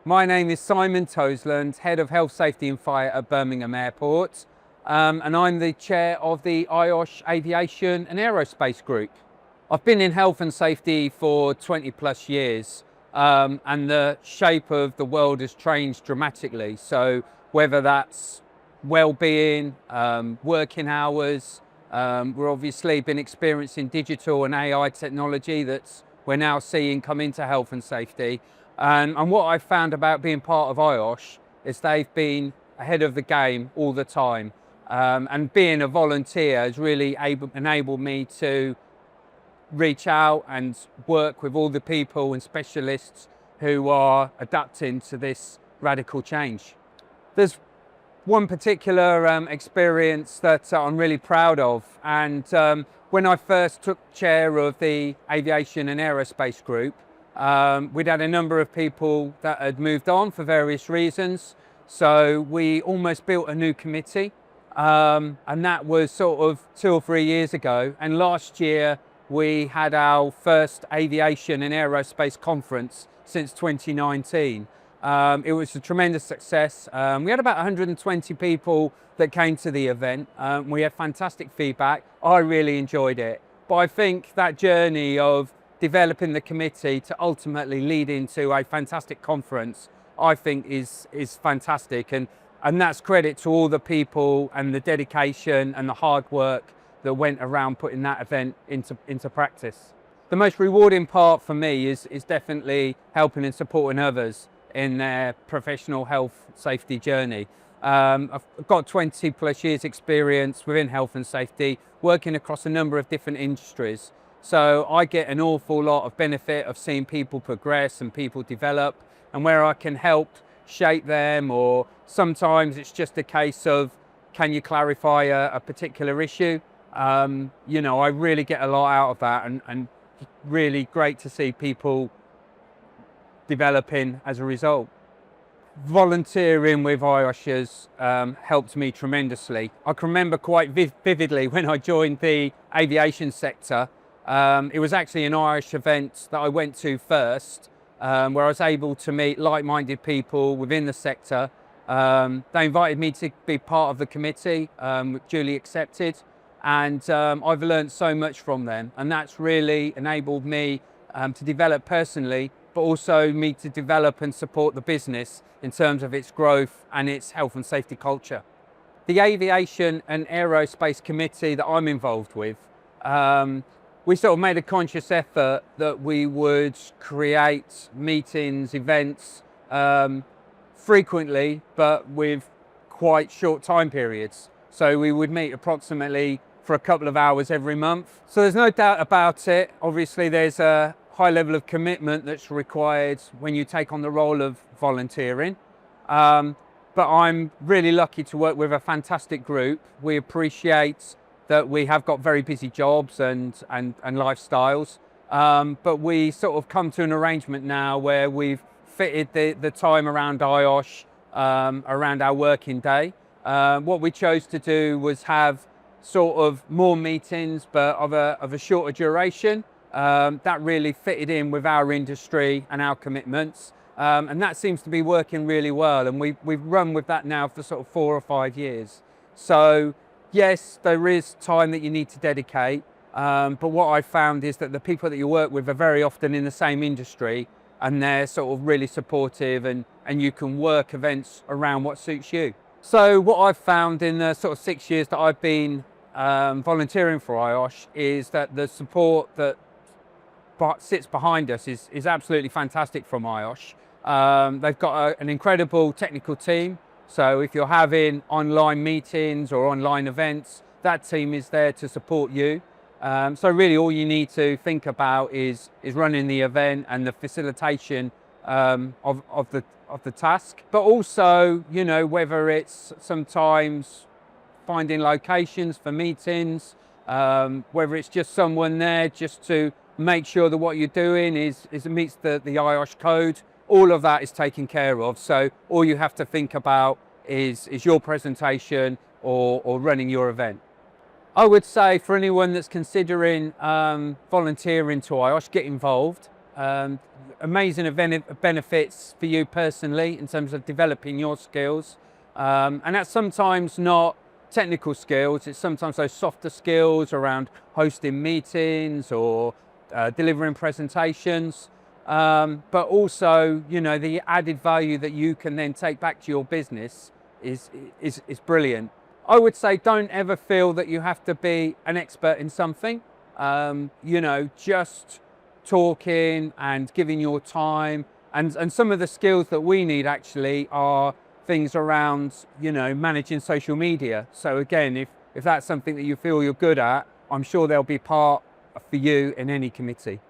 My name is Simon Toseland, Head of Health, Safety and Fire at Birmingham Airport, and I'm the Chair of the IOSH Aviation and Aerospace Group. I've been in health and safety for 20 plus years, and the shape of the world has changed dramatically. So whether that's well-being, working hours, we're obviously been experiencing digital and AI technology that's we're now seeing come into health and safety. And what I've found about being part of IOSH is they've been ahead of the game all the time. And being a volunteer has really enabled me to reach out and work with all the people and specialists who are adapting to this radical change. There's one particular experience that I'm really proud of, and when I first took chair of the Aviation and Aerospace Group, we'd had a number of people that had moved on for various reasons, so we almost built a new committee, and that was sort of 2 or 3 years ago. And last year we had our first Aviation and Aerospace conference since 2019. It was a tremendous success. We had about 120 people that came to the event. We had fantastic feedback. I really enjoyed it. But I think that journey of developing the committee to ultimately lead into a fantastic conference, I think is fantastic. And that's credit to all the people and the dedication and the hard work that went around putting that event into practice. The most rewarding part for me is definitely helping and supporting others in their professional health safety journey. I've got 20 plus years experience within health and safety, working across a number of different industries. So I get an awful lot of benefit of seeing people progress and people develop, and where I can help shape them, or sometimes it's just a case of, can you clarify a particular issue? You know, I really get a lot out of that, and really great to see people developing as a result. Volunteering with IOSH has helped me tremendously. I can remember quite vividly when I joined the aviation sector. It was actually an IOSH event that I went to first, where I was able to meet like-minded people within the sector. They invited me to be part of the committee, duly accepted, and I've learned so much from them, and that's really enabled me to develop personally, but also me to develop and support the business in terms of its growth and its health and safety culture. The Aviation and Aerospace Committee that I'm involved with, we sort of made a conscious effort that we would create meetings, events frequently, but with quite short time periods. So we would meet approximately for a couple of hours every month. So there's no doubt about it. Obviously there's a high level of commitment that's required when you take on the role of volunteering. But I'm really lucky to work with a fantastic group. We appreciate that we have got very busy jobs and lifestyles. But we sort of come to an arrangement now where we've fitted the time around IOSH, around our working day. What we chose to do was have sort of more meetings, but of a shorter duration. That really fitted in with our industry and our commitments, and that seems to be working really well, and we've run with that now for sort of 4 or 5 years. So yes, there is time that you need to dedicate, but what I've found is that the people that you work with are very often in the same industry, and they're sort of really supportive, and you can work events around what suits you. So what I've found in the sort of 6 years that I've been volunteering for IOSH is that the support that sits behind us is absolutely fantastic from IOSH. They've got an incredible technical team. So if you're having online meetings or online events, that team is there to support you. So really all you need to think about is running the event and the facilitation of the task. But also, you know, whether it's sometimes finding locations for meetings, whether it's just someone there just to make sure that what you're doing meets the IOSH code, all of that is taken care of. So all you have to think about is your presentation or running your event. I would say for anyone that's considering volunteering to IOSH, get involved. Amazing benefits for you personally in terms of developing your skills. And that's sometimes not technical skills, it's sometimes those softer skills around hosting meetings or delivering presentations. But also, you know, the added value that you can then take back to your business is brilliant. I would say don't ever feel that you have to be an expert in something. You know, just talking and giving your time, and some of the skills that we need actually are things around, you know, managing social media. So again, if that's something that you feel you're good at, I'm sure there'll be part for you in any committee.